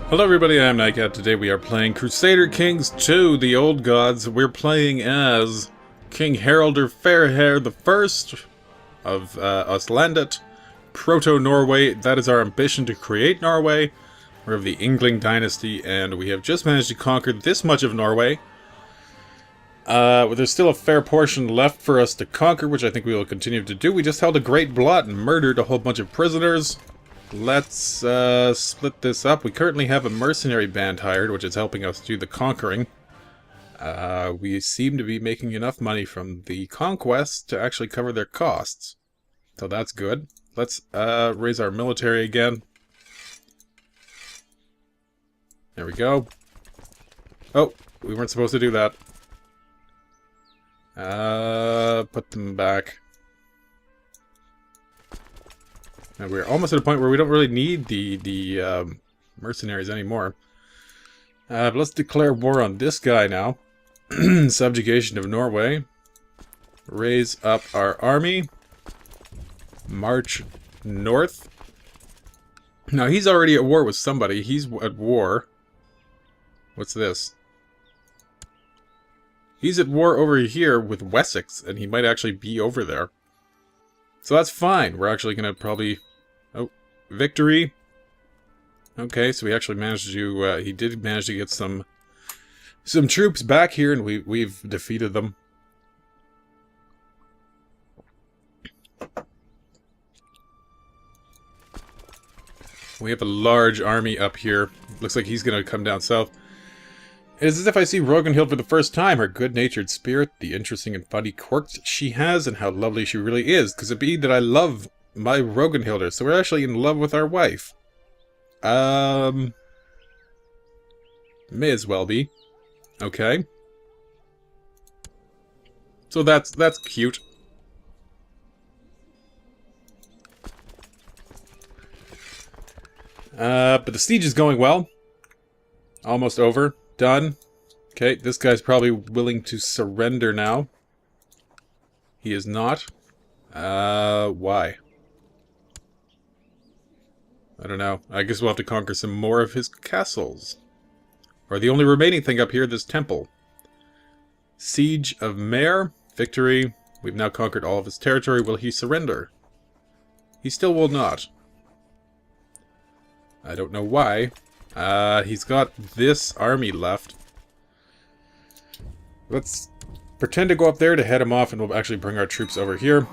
Hello everybody, I'm Nightcat. Today we are playing Crusader Kings II, the Old Gods. We're playing as King Haraldur Fairhair I of Ostlandet, Proto-Norway. That is our ambition, to create Norway. We're of the Yngling dynasty, and we have just managed to conquer this much of Norway. There's still a fair portion left for us to conquer, which I think we will continue to do. We just held a great blot and murdered a whole bunch of prisoners. Let's split this up. We currently have a mercenary band hired, which is helping us do the conquering. We seem to be making enough money from the conquest to actually cover their costs. So that's good. Let's raise our military again. There we go. Oh, we weren't supposed to do that. Put them back. And we're almost at a point where we don't really need the mercenaries anymore. But let's declare war on this guy now. Subjugation of Norway. Raise up our army. March north. Now he's already at war with somebody. He's at war. What's this? He's at war over here with Wessex, and he might actually be over there. So that's fine. We're actually going to probably... Oh, victory. Okay, so we actually managed to... he did manage to get some troops back here, and we've defeated them. We have a large army up here. Looks like he's going to come down south. It is as if I see Rogunhild for the first time. Her good-natured spirit, the interesting and funny quirks she has, and how lovely she really is. Because it be that I love my Rogunhilder, so we're actually in love with our wife. May as well be. Okay. So that's cute. But the siege is going well. Almost over. Done. Okay, this guy's probably willing to surrender now. He is not. Why? I don't know. I guess we'll have to conquer some more of his castles. Or the only remaining thing up here, this temple. Siege of Mare. Victory. We've now conquered all of his territory. Will he surrender? He still will not. I don't know why. He's got this army left. Let's pretend to go up there to head him off, and we'll actually bring our troops over here.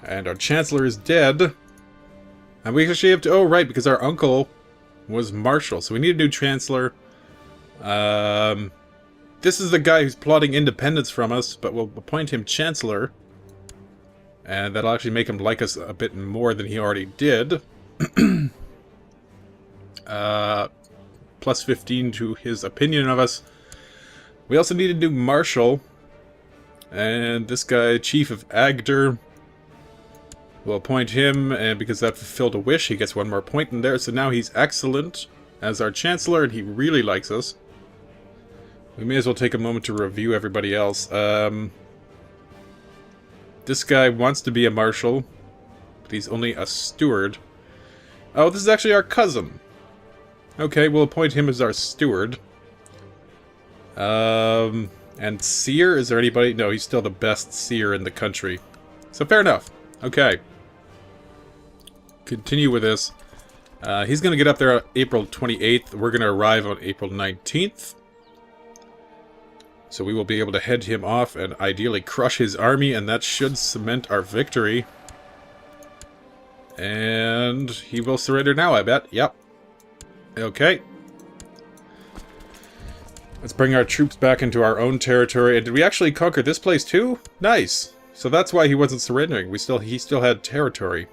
And our Chancellor is dead. And we actually have to... Oh, right, because our uncle was Marshal. So we need a new Chancellor. This is the guy who's plotting independence from us, but we'll appoint him Chancellor. And that'll actually make him like us a bit more than he already did. Plus 15 to his opinion of us. We also need a new Marshal. And this guy, Chief of Agder. We'll appoint him, and because that fulfilled a wish, he gets one more point in there. So now he's excellent as our Chancellor, and he really likes us. We may as well take a moment to review everybody else. This guy wants to be a Marshal, but he's only a Steward. Oh, this is actually our cousin. Okay, we'll appoint him as our Steward. And Seer? Is there anybody? No, he's still the best Seer in the country. So fair enough. Okay. Continue with this. He's going to get up there on April 28th. We're going to arrive on April 19th. So we will be able to head him off and ideally crush his army, and that should cement our victory. And he will surrender now, I bet. Yep. Okay. Let's bring our troops back into our own territory. And did we actually conquer this place too? Nice. So that's why he wasn't surrendering. He still had territory,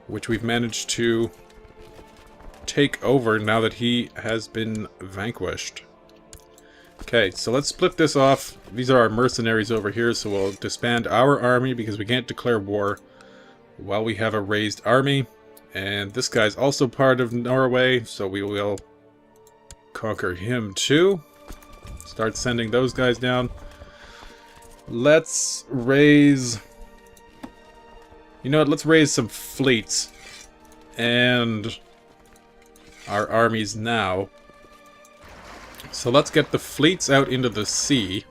which we've managed to take over now that he has been vanquished. Okay, so let's split this off. These are our mercenaries over here, so we'll disband our army because we can't declare war while we have a raised army. And this guy's also part of Norway, so we will conquer him too. Start sending those guys down. Let's raise You know what, let's raise some fleets. And our armies now. So let's get the fleets out into the sea.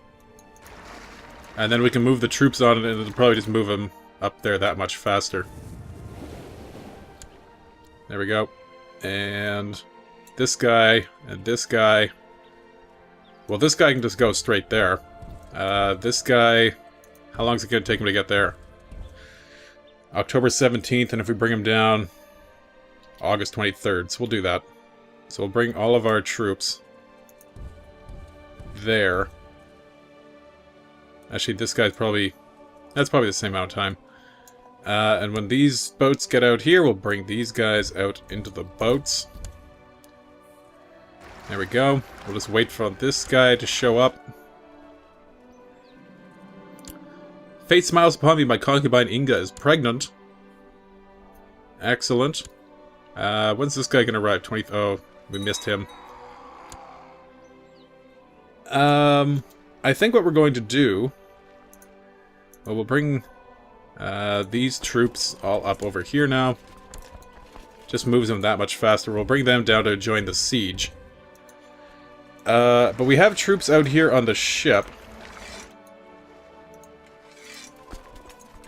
And then we can move the troops on it, and it'll probably just move them up there that much faster. There we go. And this guy, and this guy. Well, this guy can just go straight there. This guy, how long is it going to take him to get there? October 17th, and if we bring him down, August 23rd. So we'll do that. So we'll bring all of our troops there. Actually, this guy's probably... That's probably the same amount of time. And when these boats get out here, we'll bring these guys out into the boats. There we go. We'll just wait for this guy to show up. Fate smiles upon me, my concubine Inga is pregnant. Excellent. When's this guy gonna arrive? 20th. Oh, we missed him. I think what we're going to do... Well, we'll bring these troops all up over here now. Just moves them that much faster. We'll bring them down to join the siege. But we have troops out here on the ship.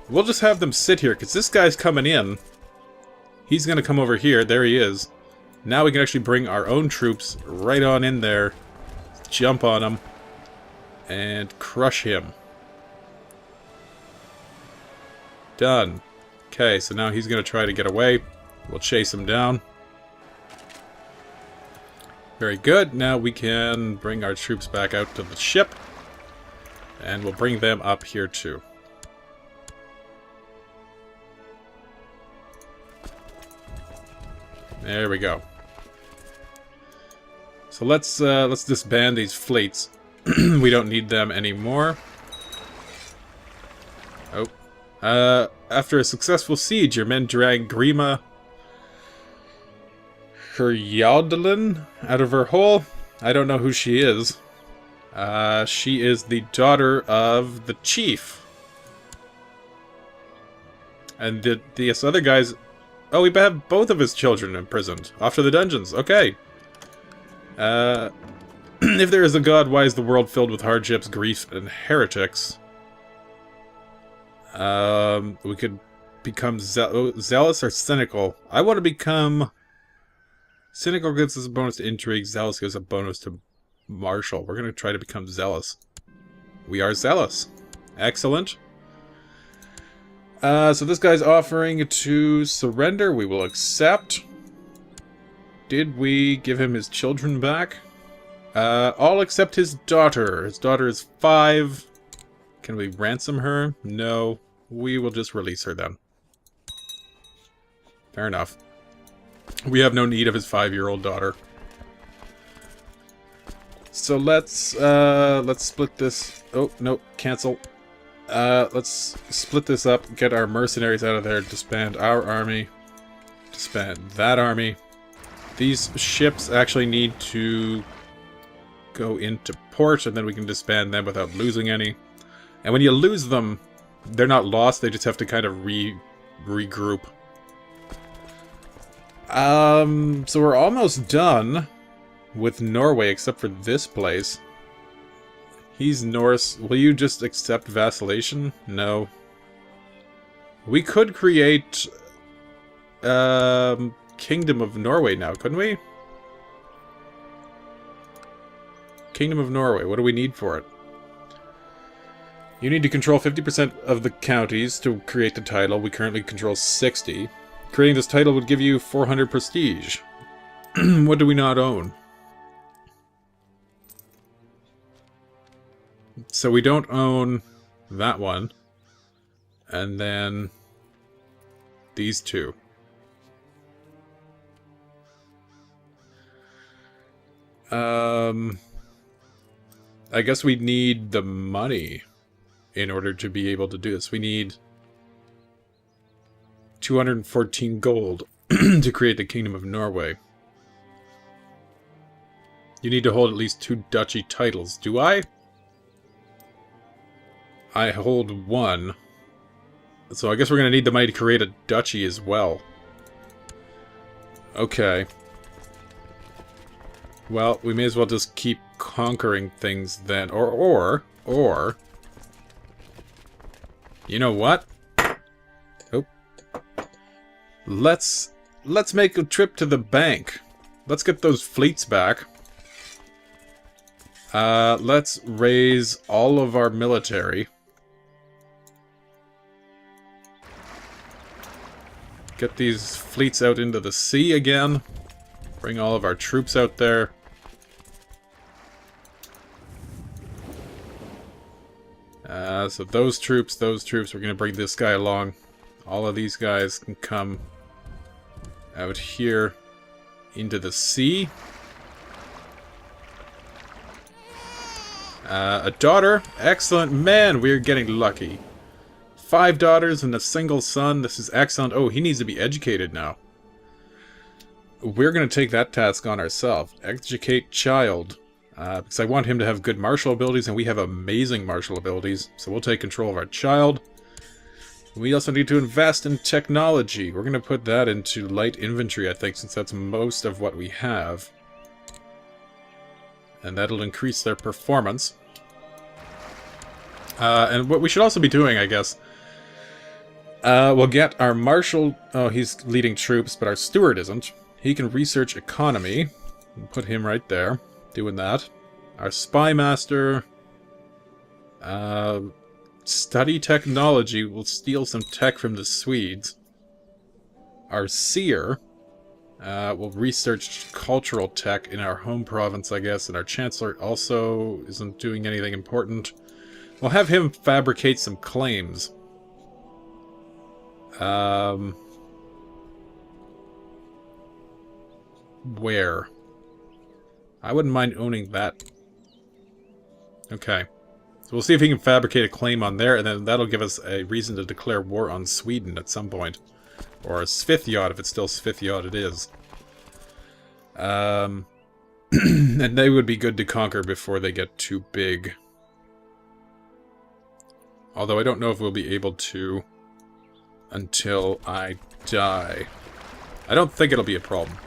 We'll just have them sit here, because this guy's coming in. He's going to come over here. There he is. Now we can actually bring our own troops right on in there. Jump on him. And crush him. Done. Okay, so now he's going to try to get away. We'll chase him down. Very good. Now we can bring our troops back out to the ship. And we'll bring them up here too. There we go. So let's disband these fleets. We don't need them anymore. Oh. After a successful siege, your men drag Grima Herjaldalin out of her hole. I don't know who she is. She is the daughter of the chief. And this other guy's... Oh, we have both of his children imprisoned. Off to the dungeons. Okay. If there is a god, why is the world filled with hardships, grief, and heretics? We could become zealous or cynical. I want to become... Cynical gives us a bonus to intrigue. Zealous gives a bonus to martial. We're going to try to become zealous. We are zealous. Excellent. So this guy's offering to surrender. We will accept. Did we give him his children back? All except his daughter. His daughter is 5. Can we ransom her? No. We will just release her then. Fair enough. We have no need of his 5-year-old daughter. So let's split this. Oh, no, cancel. Let's split this up, get our mercenaries out of there, disband our army, disband that army. These ships actually need to go into port, and then we can disband them without losing any. And when you lose them, they're not lost, they just have to kind of regroup. So we're almost done with Norway, except for this place. He's Norse. Will you just accept vassalation? No. We could create Kingdom of Norway now, couldn't we? Kingdom of Norway. What do we need for it? You need to control 50% of the counties to create the title. We currently control 60. Creating this title would give you 400 prestige. What do we not own? So we don't own that one. And then these two. I guess we need the money in order to be able to do this. We need 214 gold to create the Kingdom of Norway. You need to hold at least 2 duchy titles. Do I? I hold 1. So I guess we're going to need the money to create a duchy as well. Okay. Well, we may as well just keep conquering things then. Or... You know what? Oh. Let's make a trip to the bank. Let's get those fleets back. Let's raise all of our military. Get these fleets out into the sea again. Bring all of our troops out there. So those troops, we're going to bring this guy along. All of these guys can come out here into the sea. A daughter. Excellent. Man, we're getting lucky. 5 daughters and a single son. This is excellent. Oh, he needs to be educated now. We're going to take that task on ourselves. Educate child. Because I want him to have good martial abilities, and we have amazing martial abilities. So we'll take control of our child. We also need to invest in technology. We're going to put that into light infantry, I think, since that's most of what we have. And that'll increase their performance. And what we should also be doing, I guess... we'll get our marshal... Oh, he's leading troops, but our steward isn't. He can research economy. We'll put him right there, doing that. Our spy master... study technology. We'll steal some tech from the Swedes. Our seer... we'll research cultural tech in our home province, I guess. And our chancellor also isn't doing anything important. We'll have him fabricate some claims. Where? I wouldn't mind owning that. Okay. So we'll see if he can fabricate a claim on there, and then that'll give us a reason to declare war on Sweden at some point. Or Svithjod, if it's still Svithjod it is. And they would be good to conquer before they get too big. Although I don't know if we'll be able to until I die. I don't think it'll be a problem.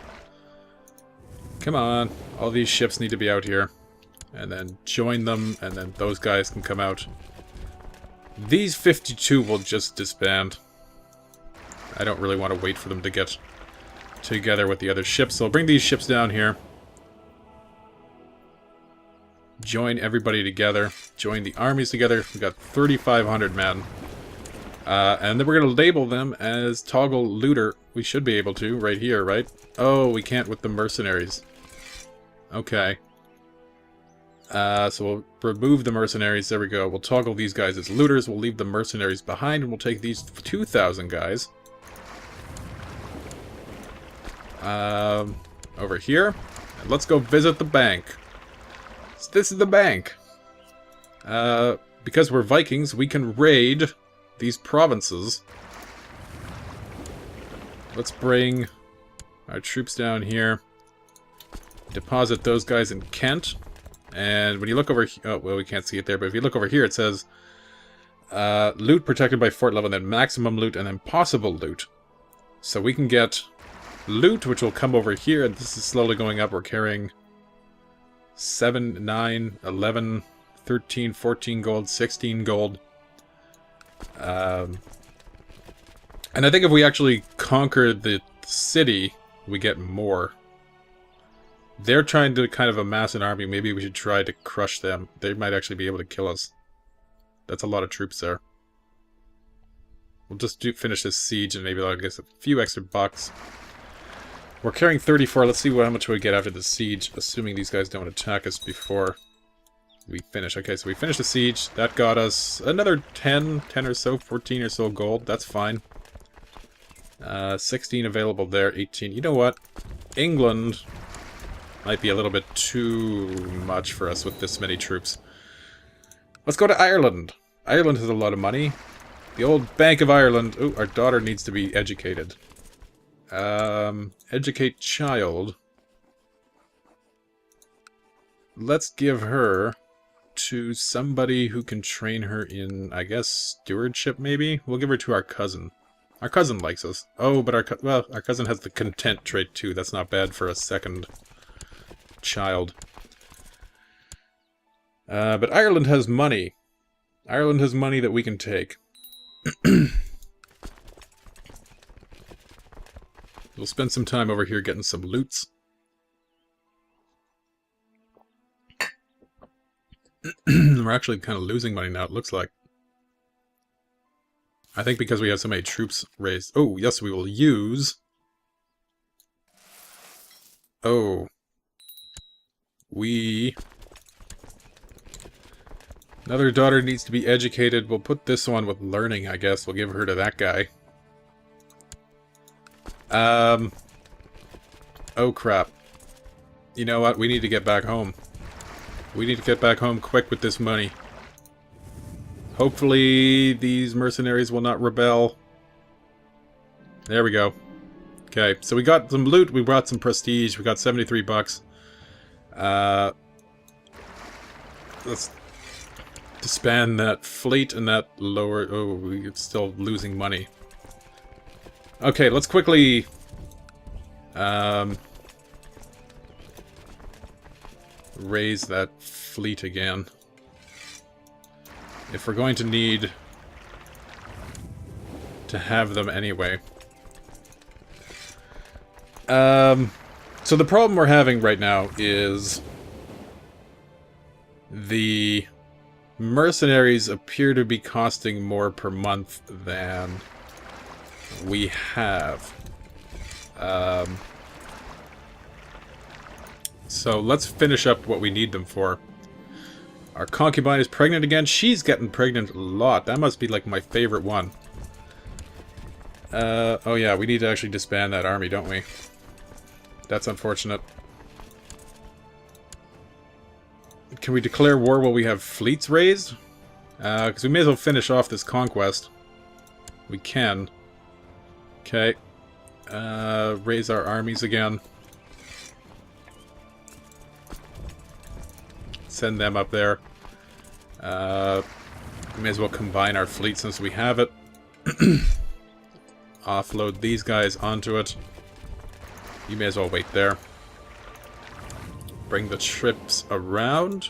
Come on. All these ships need to be out here. And then join them, and then those guys can come out. These 52 will just disband. I don't really want to wait for them to get together with the other ships, so I'll bring these ships down here. Join everybody together. Join the armies together. We've got 3,500 men. And then we're going to label them as toggle looter. We should be able to, right here, right? Oh, we can't with the mercenaries. Okay. So we'll remove the mercenaries. There we go. We'll toggle these guys as looters. We'll leave the mercenaries behind, and we'll take these 2,000 guys. Over here. And let's go visit the bank. So this is the bank. Because we're Vikings, we can raid these provinces. Let's bring our troops down here. Deposit those guys in Kent. And when you look over... Oh, well, we can't see it there, but if you look over here, it says... loot protected by fort level, and then maximum loot, and then possible loot. So we can get loot, which will come over here, and this is slowly going up. We're carrying 7, 9, 11, 13, 14 gold, 16 gold. And I think if we actually conquer the city, we get more. They're trying to kind of amass an army. Maybe we should try to crush them. They might actually be able to kill us. That's a lot of troops there. We'll just finish this siege and maybe that'll get us a few extra bucks. We're carrying 34. Let's see how much we get after the siege, assuming these guys don't attack us before we finish. Okay, so we finished the siege. That got us another 10 or so, 14 or so gold. That's fine. 16 available there, 18. You know what? England might be a little bit too much for us with this many troops. Let's go to Ireland. Ireland has a lot of money. The old Bank of Ireland. Oh, our daughter needs to be educated. Educate child. Let's give her to somebody who can train her in, I guess, stewardship, maybe? We'll give her to our cousin. Our cousin likes us. Oh, but our cousin has the content trait, too. That's not bad for a second child. But Ireland has money. Ireland has money that we can take. We'll spend some time over here getting some loots. We're actually kind of losing money now, it looks like. I think because we have so many troops raised. Oh, yes, we will use... Oh. Another daughter needs to be educated. We'll put this one with learning, I guess. We'll give her to that guy. Oh, crap. You know what? We need to get back home. We need to get back home quick with this money. Hopefully these mercenaries will not rebel. There we go. Okay, so we got some loot, we brought some prestige, we got 73 bucks. Let's disband that fleet and that lower... Oh, we're still losing money. Okay, let's quickly... raise that fleet again. If we're going to need to have them anyway. So the problem we're having right now is the mercenaries appear to be costing more per month than we have. So let's finish up what we need them for. Our concubine is pregnant again. She's getting pregnant a lot. That must be like my favorite one. Oh yeah, we need to actually disband that army, don't we? That's unfortunate. Can we declare war while we have fleets raised? Because we may as well finish off this conquest. We can. Okay. Raise our armies again. Send them up there. We may as well combine our fleet since we have it. Offload these guys onto it. You may as well wait there. Bring the trips around.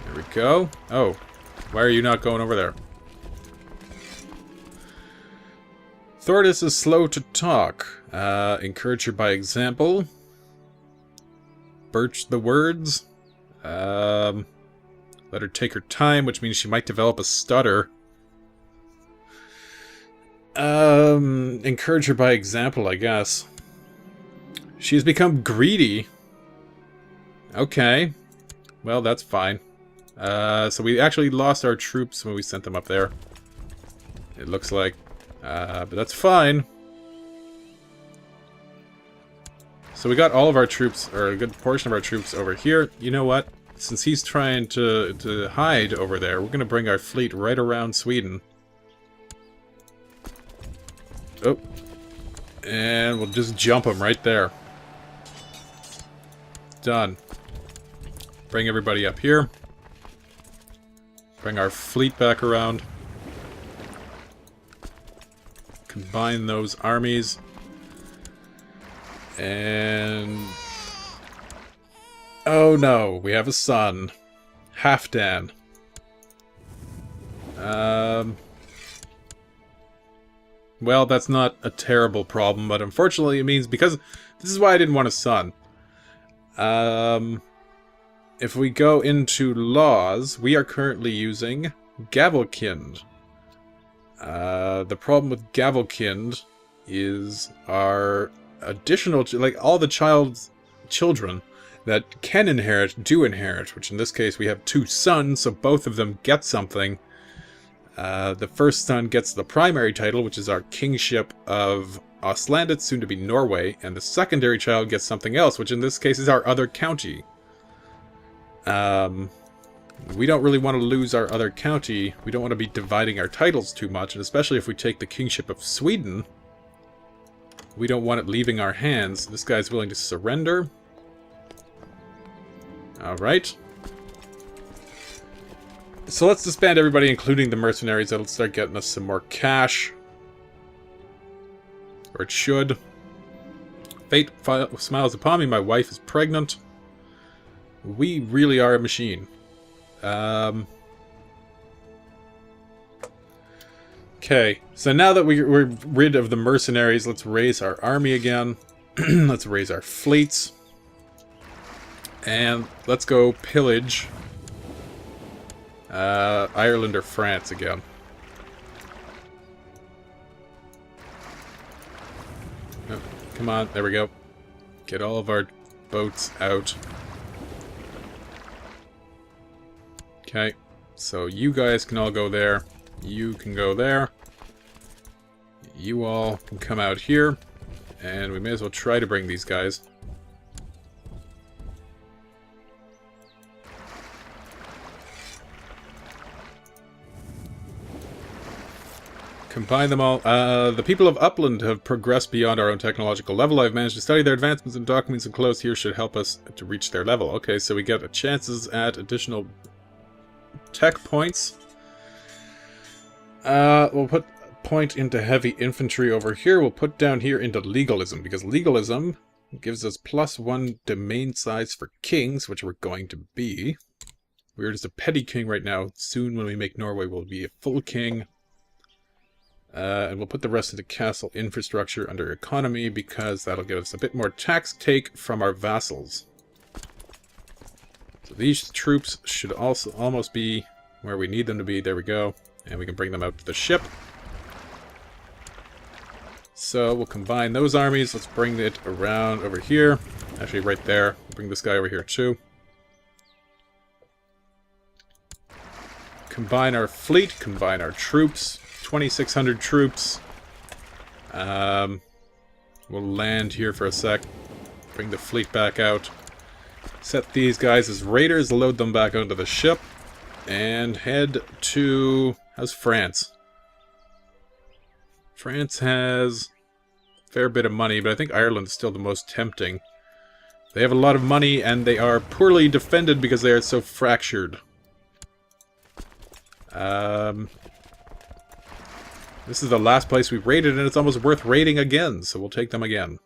There we go. Oh, why are you not going over there? Thordis is slow to talk. Encourage her by example. Birch the words. Let her take her time, which means she might develop a stutter. Encourage her by example, I guess. She has become greedy. Okay. Well, that's fine. So we actually lost our troops when we sent them up there. It looks like. But that's fine. So we got all of our troops, or a good portion of our troops over here. You know what? Since he's trying to hide over there, we're going to bring our fleet right around Sweden. Oh. And we'll just jump him right there. Done. Bring everybody up here. Bring our fleet back around. Combine those armies. And... oh no, we have a son. Halfdan. Well, that's not a terrible problem, but unfortunately it means, because this is why I didn't want a son. If we go into laws, we are currently using Gavelkind. The problem with Gavelkind is our additional, like all the children that can inherit do inherit, which in this case we have 2 sons, so both of them get something. The first son gets the primary title, which is our kingship of Ostlandet, soon to be Norway, and the secondary child gets something else, which in this case is our other county. We don't really want to lose our other county. We don't want to be dividing our titles too much, and especially if we take the kingship of Sweden, we don't want it leaving our hands. This guy's willing to surrender. Alright. So let's disband everybody, including the mercenaries. That'll start getting us some more cash. Or it should. Fate smiles upon me. My wife is pregnant. We really are a machine. Okay, so now that we're rid of the mercenaries, let's raise our army again. Let's raise our fleets. And let's go pillage Ireland or France again. Oh, come on, there we go. Get all of our boats out. Okay, so you guys can all go there. You can go there. You all can come out here. And we may as well try to bring these guys. Combine them all. The people of Upland have progressed beyond our own technological level. I've managed to study their advancements, and documents enclosed here should help us to reach their level. Okay, so we get chances at additional tech points. We'll put a point into heavy infantry over here. We'll put down here into legalism, because legalism gives us +1 domain size for kings, which we're going to be. We're just a petty king right now. Soon, when we make Norway, we'll be a full king. And we'll put the rest of the castle infrastructure under economy, because that'll give us a bit more tax take from our vassals. So these troops should also almost be where we need them to be. There we go. And we can bring them out to the ship. So we'll combine those armies. Let's bring it around over here. Actually, right there. Bring this guy over here too. Combine our fleet. Combine our troops. 2,600 troops. We'll land here for a sec. Bring the fleet back out. Set these guys as raiders. Load them back onto the ship. And head to... How's France? France has a fair bit of money, but I think Ireland is still the most tempting. They have a lot of money, and they are poorly defended because they are so fractured. This is the last place we've raided, and it's almost worth raiding again, so we'll take them again.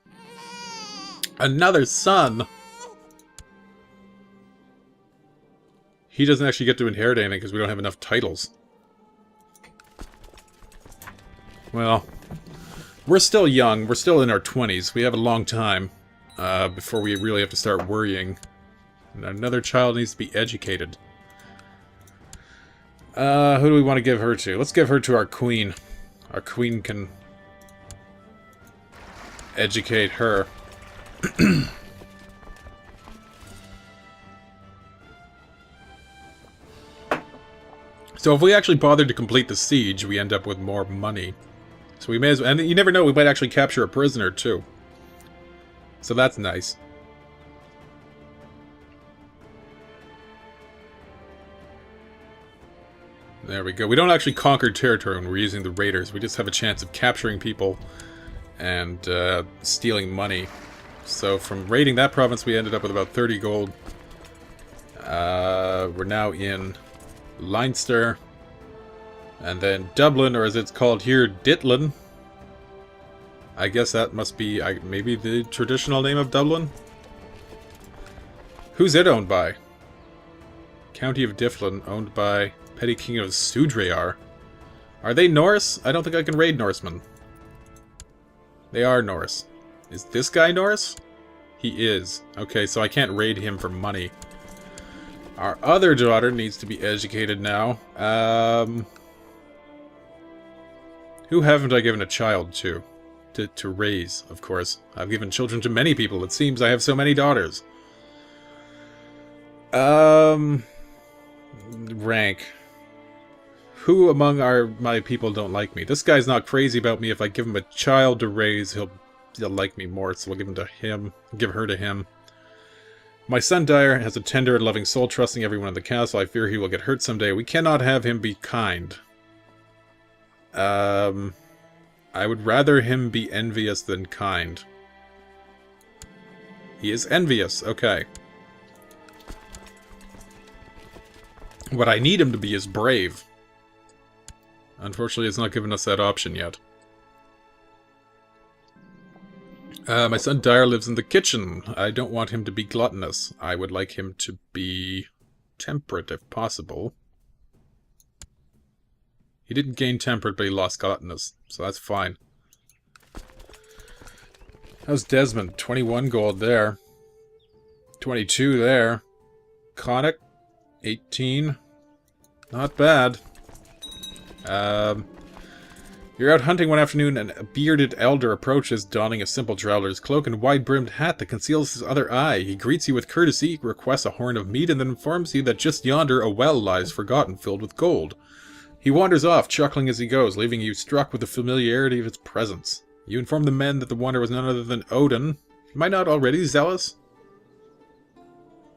Another son! He doesn't actually get to inherit anything because we don't have enough titles. Well, we're still young. We're still in our 20s. We have a long time before we really have to start worrying. And another child needs to be educated. Who do we want to give her to? Let's give her to our queen. Our queen can educate her. So if we actually bothered to complete the siege, we end up with more money. So we may as well... And you never know, we might actually capture a prisoner, too. So that's nice. There we go. We don't actually conquer territory when we're using the raiders. We just have a chance of capturing people and stealing money. So from raiding that province, we ended up with about 30 gold. We're now in Leinster. And then Dublin, or as it's called here, Ditlin. I guess that must be maybe the traditional name of Dublin? Who's it owned by? County of Difflin, owned by Petty King of Sudrayar. Are they Norse? I don't think I can raid Norsemen. They are Norse. Is this guy Norse? He is. Okay, so I can't raid him for money. Our other daughter needs to be educated now. Who haven't I given a child to? To raise, of course. I've given children to many people. It seems I have so many daughters. Rank. Who among my people don't like me? This guy's not crazy about me. If I give him a child to raise, he'll like me more, so we'll give him to him. Give her to him. My son Dyer has a tender and loving soul, trusting everyone in the castle. I fear he will get hurt someday. We cannot have him be kind. I would rather him be envious than kind. He is envious, okay. What I need him to be is brave. Unfortunately, it's not given us that option yet. My son Dyer lives in the kitchen. I don't want him to be gluttonous. I would like him to be temperate, if possible. He didn't gain temperate, but he lost gluttonous, so that's fine. How's Desmond? 21 gold there. 22 there. Conic, 18. Not bad. You're out hunting one afternoon and a bearded elder approaches, donning a simple traveler's cloak and wide-brimmed hat that conceals his other eye. He greets you with courtesy, requests a horn of meat, and then informs you that just yonder a well lies forgotten, filled with gold. He wanders off, chuckling as he goes, leaving you struck with the familiarity of its presence. You inform the men that the wanderer was none other than Odin. Am I not already zealous?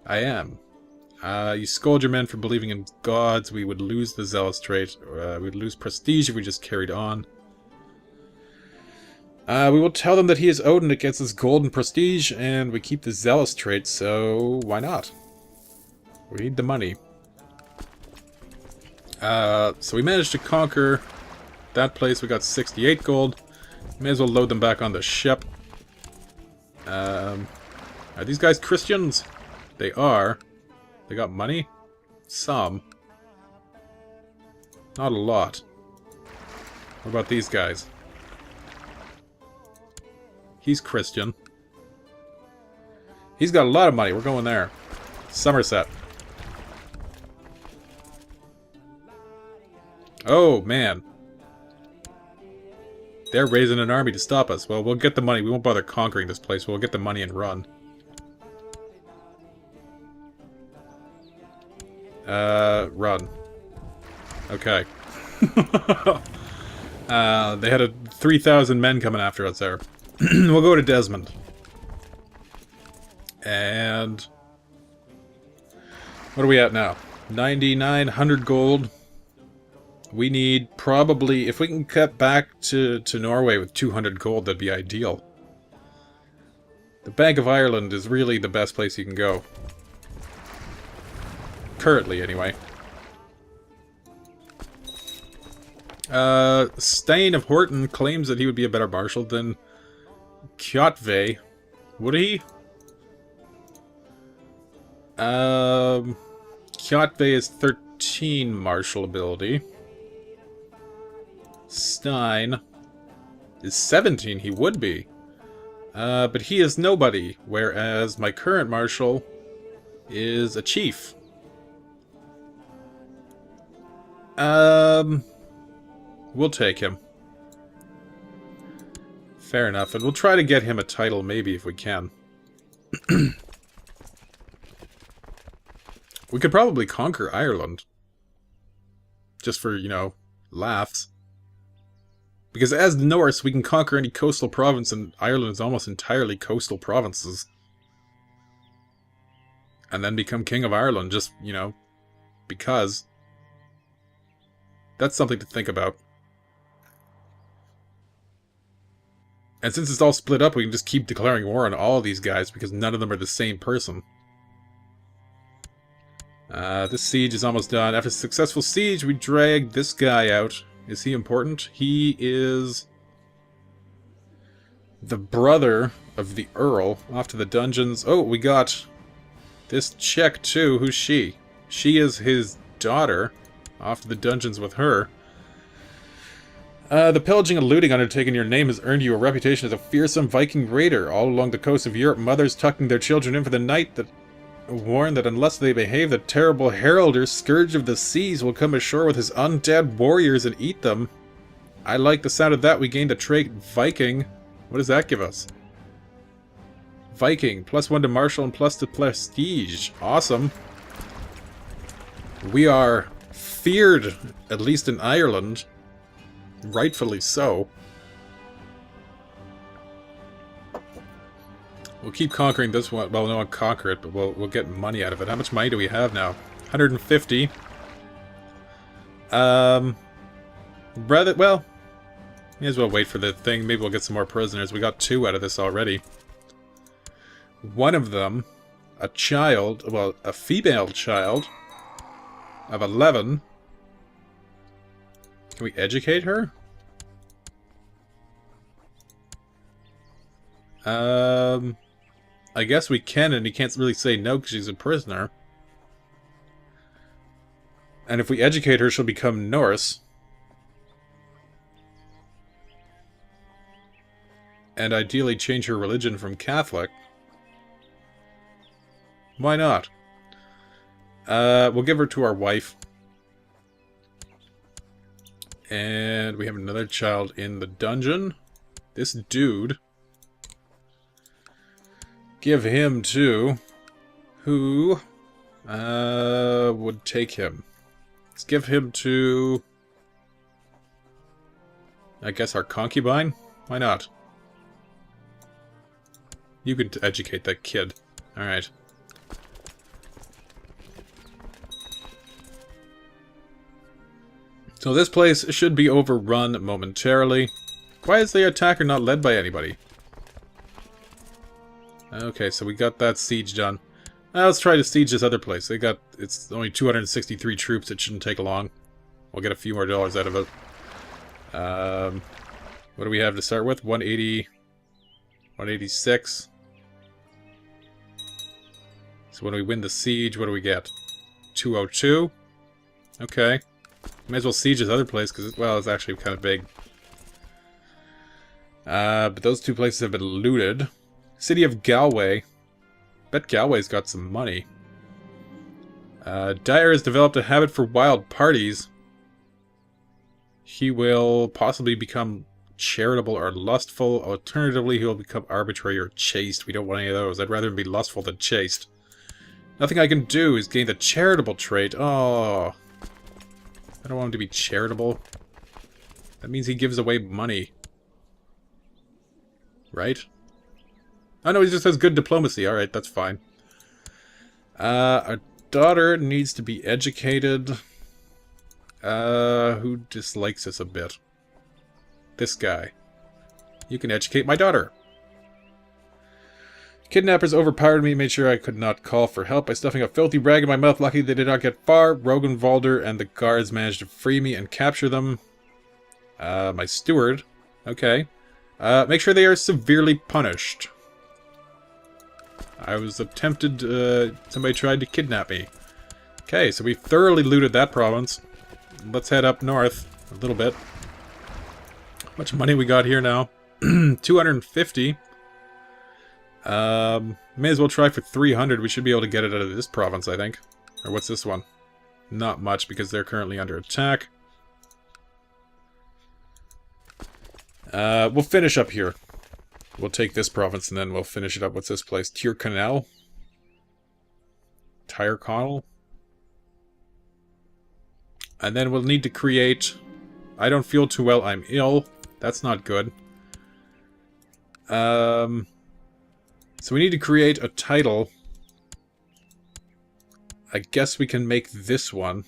I am. You scold your men for believing in gods. We would lose the zealous trait. We'd lose prestige if we just carried on. We will tell them that he is Odin. It gets us gold and prestige, and we keep the zealous trait, so why not? We need the money. So we managed to conquer that place. We got 68 gold. May as well load them back on the ship. Are these guys Christians? They are. They got money? Some. Not a lot. What about these guys? He's Christian. He's got a lot of money. We're going there. Somerset. Oh, man. They're raising an army to stop us. Well, we'll get the money. We won't bother conquering this place. We'll get the money and run. Run. Okay. They had 3,000 men coming after us there. We'll go to Desmond. And... what are we at now? 9,900 gold. We need probably... if we can cut back to Norway with 200 gold, that'd be ideal. The Bank of Ireland is really the best place you can go. Currently, anyway. Stein of Horton claims that he would be a better marshal than Kjotve. Would he? Kjotve is 13 martial ability. Stein is 17, he would be. But he is nobody, whereas my current marshal is a chief. We'll take him. Fair enough, and we'll try to get him a title maybe if we can. We could probably conquer Ireland. Just for, you know, laughs. Because as the Norse, we can conquer any coastal province, and Ireland is almost entirely coastal provinces. And then become King of Ireland, just, you know, because. That's something to think about. And since it's all split up, we can just keep declaring war on all of these guys, because none of them are the same person. This siege is almost done. After a successful siege, we dragged this guy out. Is he important? He is the brother of the Earl. Off to the dungeons. Oh, we got this chick, too. Who's she? She is his daughter. Off to the dungeons with her. The pillaging and looting undertaken in your name has earned you a reputation as a fearsome Viking raider. All along the coast of Europe, mothers tucking their children in for the night that warn that unless they behave, the terrible Heralder, Scourge of the Seas, will come ashore with his undead warriors and eat them. I like the sound of that. We gained the trait Viking. What does that give us? Viking. +1 to martial and +2 to prestige. Awesome. We are feared, at least in Ireland. Rightfully so. We'll keep conquering this one. Well, no, I'll conquer it, but we'll get money out of it. How much money do we have now? 150. Well, may as well wait for the thing. Maybe we'll get some more prisoners. We got 2 out of this already. One of them, a child, well, a female child, of 11. Can we educate her? I guess we can, and he can't really say no because she's a prisoner. And if we educate her, she'll become Norse. And ideally change her religion from Catholic. Why not? We'll give her to our wife. And we have another child in the dungeon. This dude. Give him to... Who would take him? Let's give him to... I guess our concubine? Why not? You can educate that kid. Alright. So this place should be overrun momentarily. Why is the attacker not led by anybody? Okay, so we got that siege done. Now let's try to siege this other place. It's only 263 troops, it shouldn't take long. We'll get a few more dollars out of it. What do we have to start with? 180... 186... So when we win the siege, what do we get? 202? Okay. May as well siege this other place, because, well, it's actually kind of big. But those two places have been looted. City of Galway. Bet Galway's got some money. Dyer has developed a habit for wild parties. He will possibly become charitable or lustful. Alternatively, he will become arbitrary or chaste. We don't want any of those. I'd rather be lustful than chaste. Nothing I can do is gain the charitable trait. Oh. I don't want him to be charitable. That means he gives away money. Right? Oh no, he just has good diplomacy. Alright, that's fine. Our daughter needs to be educated. Who dislikes us a bit? This guy. You can educate my daughter. Kidnappers overpowered me, made sure I could not call for help by stuffing a filthy rag in my mouth. Lucky they did not get far. Rogenwalder and the guards managed to free me and capture them. My steward. Okay. Make sure they are severely punished. I was attempted, somebody tried to kidnap me. Okay, so we thoroughly looted that province. Let's head up north a little bit. How much money we got here now? 250. May as well try for 300. We should be able to get it out of this province, I think. Or what's this one? Not much, because they're currently under attack. We'll finish up here. We'll take this province, and then we'll finish it up. What's this place? Tyrconnell? Tyrconnell? And then we'll need to create... I don't feel too well, I'm ill. That's not good. So we need to create a title. I guess we can make this one.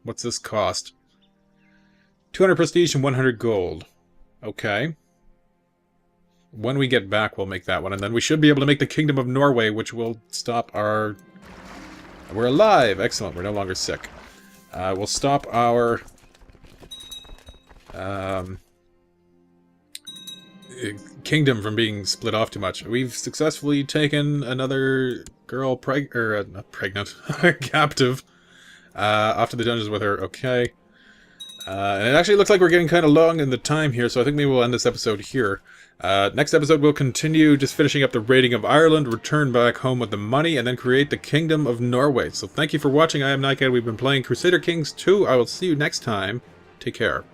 What's this cost? 200 prestige and 100 gold. Okay. When we get back, we'll make that one. And then we should be able to make the Kingdom of Norway, which will stop our... We're alive! Excellent, we're no longer sick. We'll stop our... kingdom from being split off too much. We've successfully taken another girl not pregnant, captive, off to the dungeons with her. Okay. And it actually looks like we're getting kind of long in the time here, so I think maybe we'll end this episode here. Next episode we'll continue just finishing up the raiding of Ireland, return back home with the money, and then create the Kingdom of Norway. So thank you for watching. I am Nightcat. We've been playing Crusader Kings II. I will see you next time. Take care.